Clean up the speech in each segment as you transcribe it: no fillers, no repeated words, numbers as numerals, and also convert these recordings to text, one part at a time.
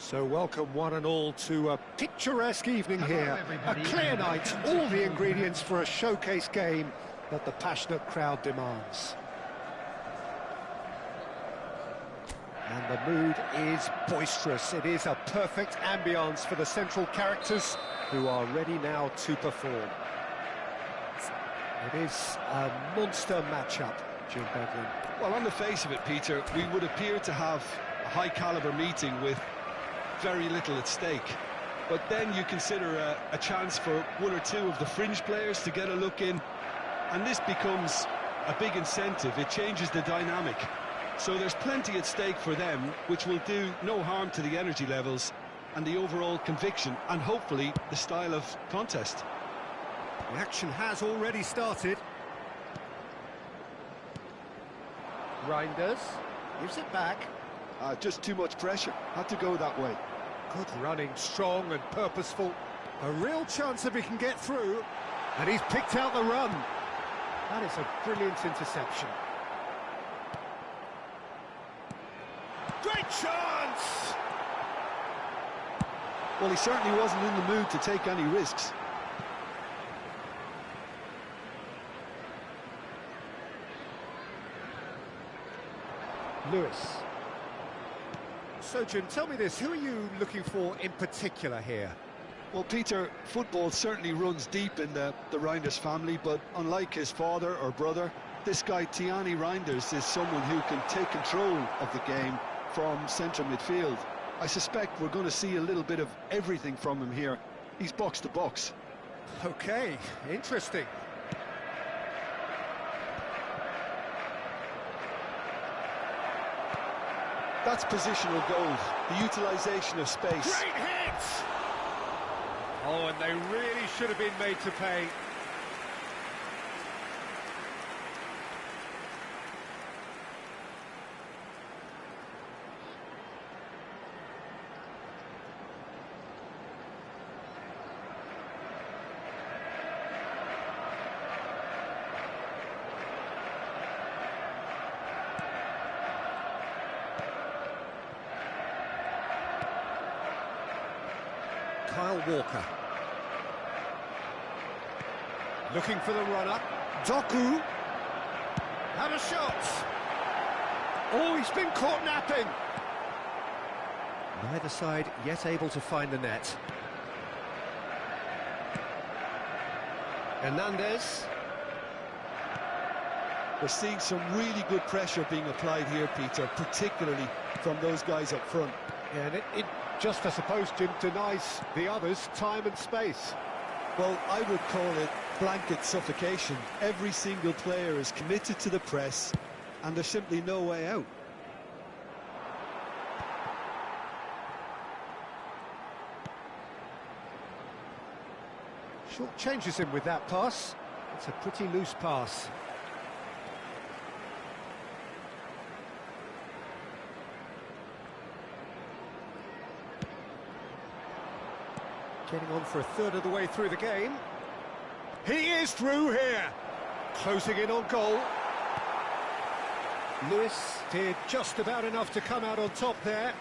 So welcome one and all to a picturesque evening here. A clear night, all the ingredients for a showcase game that the passionate crowd demands. And the mood is boisterous. It is a perfect ambience for the central characters who are ready now to perform. It is a monster matchup, Jim Bedlin. Well, on the face of it, Peter, we would appear to have a high-caliber meeting with very little at stake. But then you consider a chance for one or two of the fringe players to get a look in, and this becomes a big incentive. It changes the dynamic. So there's plenty at stake for them, which will do no harm to the energy levels and the overall conviction, and hopefully the style of contest. The action has already started. Reinders gives it back. Just too much pressure. Had to go that way. Good running, strong and purposeful. A real chance if he can get through. And he's picked out the run. That is a brilliant interception. Great chance! Well, he certainly wasn't in the mood to take any risks. Lewis. So, Jim, tell me this, who are you looking for in particular here? Well, Peter, football certainly runs deep in the Reinders family, but unlike his father or brother, this guy, Tiani Reinders, is someone who can take control of the game from centre midfield. I suspect we're going to see a little bit of everything from him here. He's box to box. Okay, interesting. That's positional goal, the utilisation of space. Great hit! Oh, and they really should have been made to pay. Kyle Walker. Looking for the runner. Doku. Had a shot. Oh, he's been caught napping. Neither side yet able to find the net. Hernandez. We're seeing some really good pressure being applied here, Peter, particularly from those guys up front. Yeah, and it just, I suppose, Jim, denies the others time and space. Well, I would call it blanket suffocation. Every single player is committed to the press, and there's simply no way out. Short changes him with that pass. It's a pretty loose pass. Getting on for a third of the way through the game. He is through here. Closing in on goal. Lewis did just about enough to come out on top there.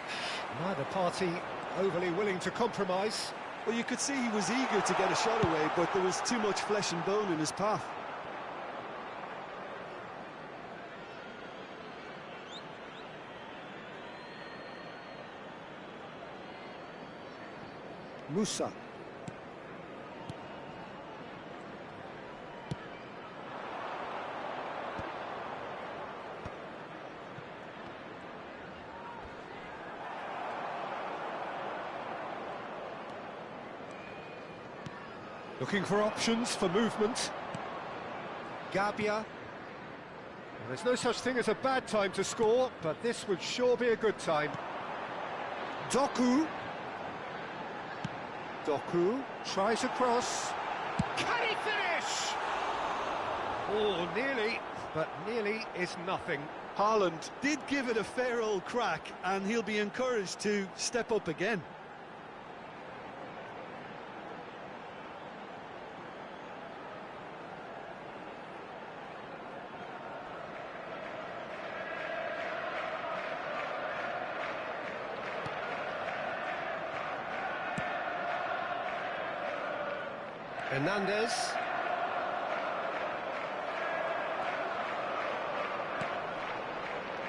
Neither party overly willing to compromise. Well, you could see he was eager to get a shot away, but there was too much flesh and bone in his path. Musa. Looking for options for movement. Gabia. Well, there's no such thing as a bad time to score, but this would sure be a good time. Doku. Doku tries a cross. Can he finish? Oh, nearly, but nearly is nothing. Haaland did give it a fair old crack, and he'll be encouraged to step up again. Hernandez.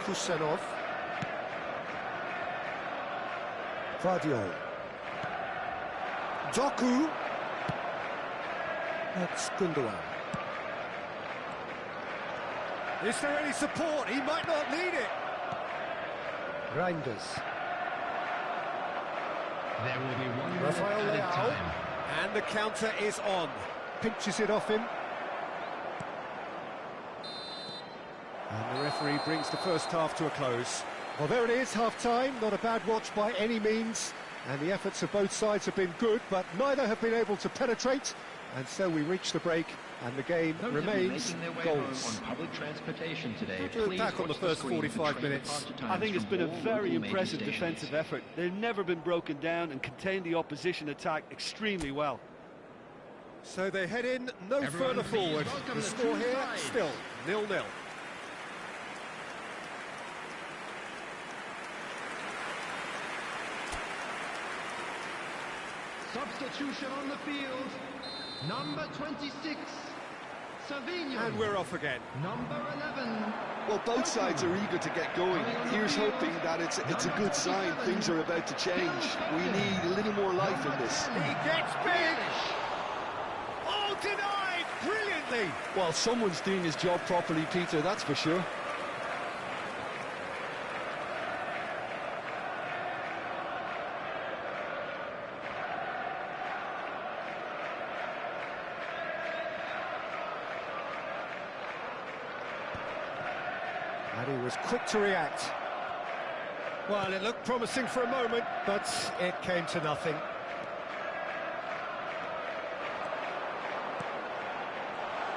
Kusanov. Vardiol. Doku. That's Gundogan. Is there any support? He might not need it. Reinders. There will be one Rafael minute Leao. added time. And the counter is on. Pinches it off him. And the referee brings the first half to a close. Well, there it is, half-time. Not a bad watch by any means. And the efforts of both sides have been good, but neither have been able to penetrate. And so we reach the break, and the game Those remains making their way goals. home on public transportation today. How do you look Please back on the watch first screen for 45 train minutes? departure I times think it's from been a all very local major impressive stations. defensive effort. They've never been broken down and contained the opposition attack extremely well. So they head in no Everyone further please forward. welcome The the score two here, sides. still 0-0. Substitution on the field, number 26, Savinho. And we're off again. Number 11. Well, both sides are eager to get going. Here's hoping that it's a good sign. Things are about to change. We need a little more life in this. He gets big! Oh, denied! Brilliantly! Well, someone's doing his job properly, Peter, that's for sure. And he was quick to react. Well, it looked promising for a moment, but it came to nothing.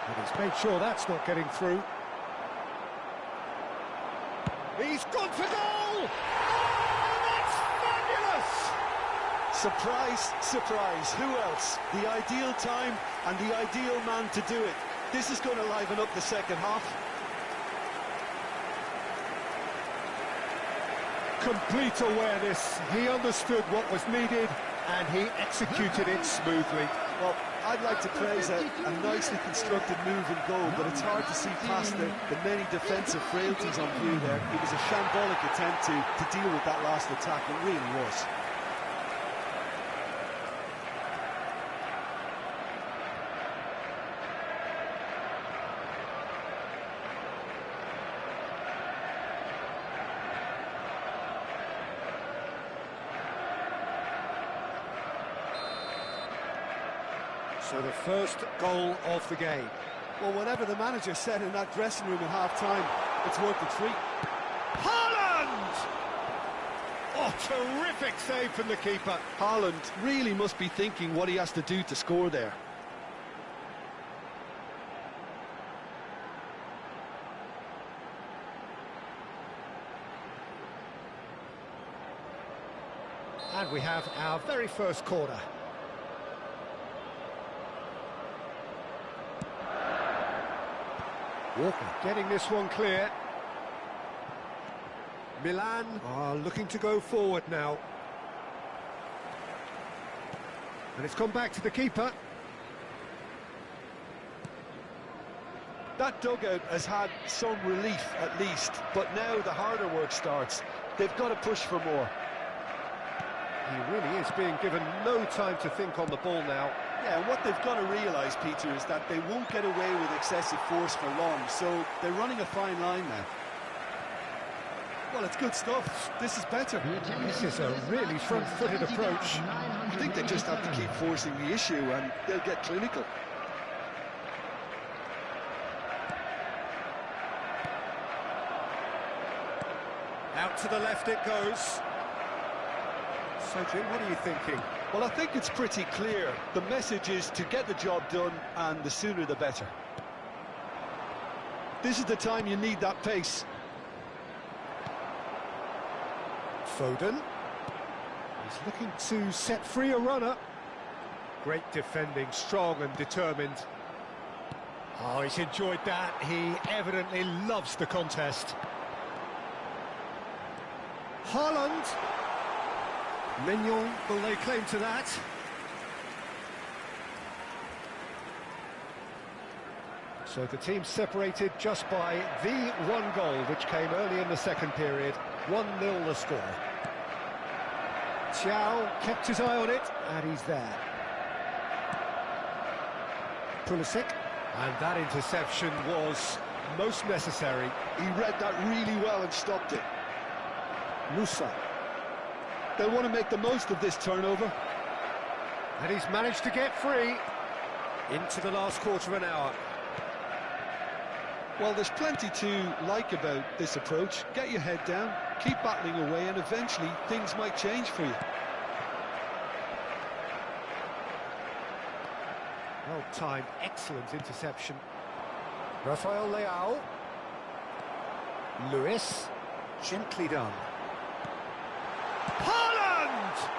And he's made sure that's not getting through. He's gone for goal! Oh, that's fabulous! Surprise, surprise, who else? The ideal time and the ideal man to do it. This is going to liven up the second half. Complete awareness. He understood what was needed and he executed it smoothly. Well, I'd like to praise a nicely constructed move and goal, but it's hard to see past the many defensive frailties on view there. It was a shambolic attempt to deal with that last attack, it really was. So the first goal of the game. Well, whatever the manager said in that dressing room at half-time, it's worth the treat. Haaland! Oh, terrific save from the keeper. Haaland really must be thinking what he has to do to score there. And we have our very first corner. Walker getting this one clear. Milan are looking to go forward now. And it's come back to the keeper. That dugout has had some relief at least, but now the harder work starts. They've got to push for more. He really is being given no time to think on the ball now. Yeah, and what they've got to realise, Peter, is that they won't get away with excessive force for long, so they're running a fine line now. Well, it's good stuff. This is better. This is a really front-footed approach. I think they just have to keep forcing the issue and they'll get clinical. Out to the left it goes. So, Jim, what are you thinking? Well, I think it's pretty clear. The message is to get the job done, and the sooner the better. This is the time you need that pace. Foden. He's looking to set free a runner. Great defending, strong and determined. Oh, he's enjoyed that. He evidently loves the contest. Haaland. Mignon will lay claim to that. So the team separated just by the one goal, which came early in the second period. 1-0 the score. Chow kept his eye on it, and he's there. Pulisic, and that interception was most necessary. He read that really well and stopped it. Musa. They'll want to make the most of this turnover. And he's managed to get free into the last quarter of an hour. Well, there's plenty to like about this approach. Get your head down, keep battling away, and eventually things might change for you. Well timed, excellent interception. Rafael Leao. Lewis. Gently done. Haaland!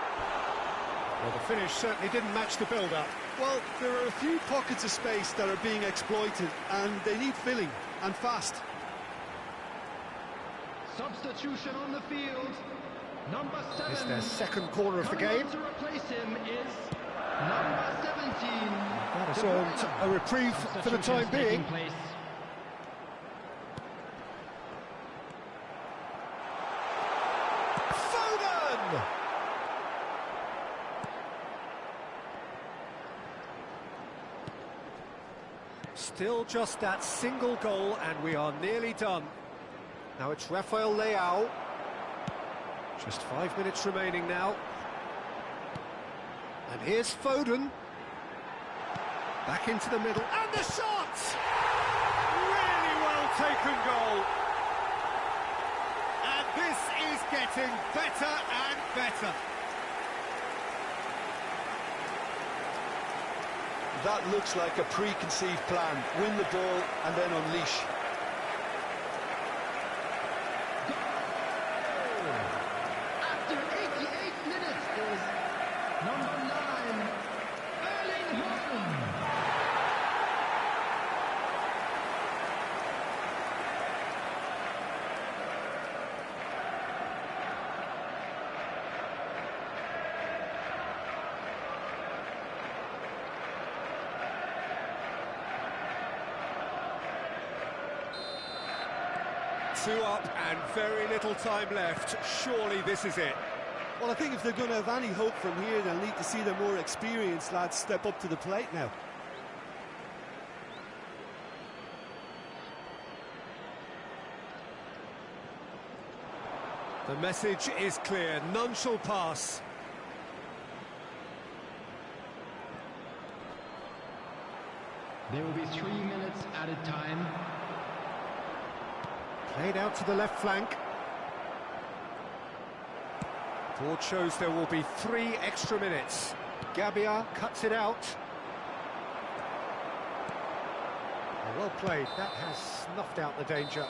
Well, the finish certainly didn't match the build-up. Well, there are a few pockets of space that are being exploited, and they need filling, and fast. Substitution on the field. Number 7. It's their second corner of the game. To replace him is number 17. That has earned a reprieve for the time being. Foden! Still just that single goal, and we are nearly done. Now it's Rafael Leao. Just 5 minutes remaining now. And here's Foden. Back into the middle, and the shot! Really well taken goal. And this is getting better and better. That looks like a preconceived plan. Win the ball and then unleash. After 88 minutes is number 9, Erling Haaland. Two up and very little time left. Surely this is it. Well, I think if they're going to have any hope from here, they'll need to see their more experienced lads step up to the plate now. The message is clear. None shall pass. There will be 3 minutes added time. Played out to the left flank. Board shows there will be 3 extra minutes. Gabbia cuts it out. Well played. That has snuffed out the danger.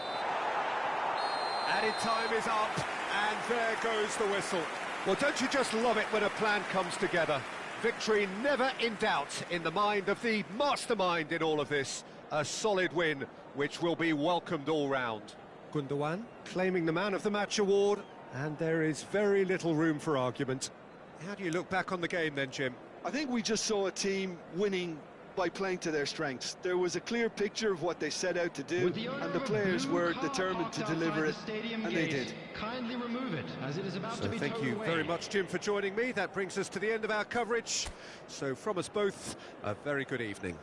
Added time is up, and there goes the whistle. Well, don't you just love it when a plan comes together? Victory never in doubt in the mind of the mastermind in all of this. A solid win, which will be welcomed all round. Gundogan claiming the Man of the Match award, and there is very little room for argument. How do you look back on the game then, Jim? I think we just saw a team winning by playing to their strengths. There was a clear picture of what they set out to do, and the players were determined to deliver it, and they did. Kindly remove it, as it is about So to be thank towed you away. very much, Jim, for joining me. That brings us to the end of our coverage. So from us both, a very good evening.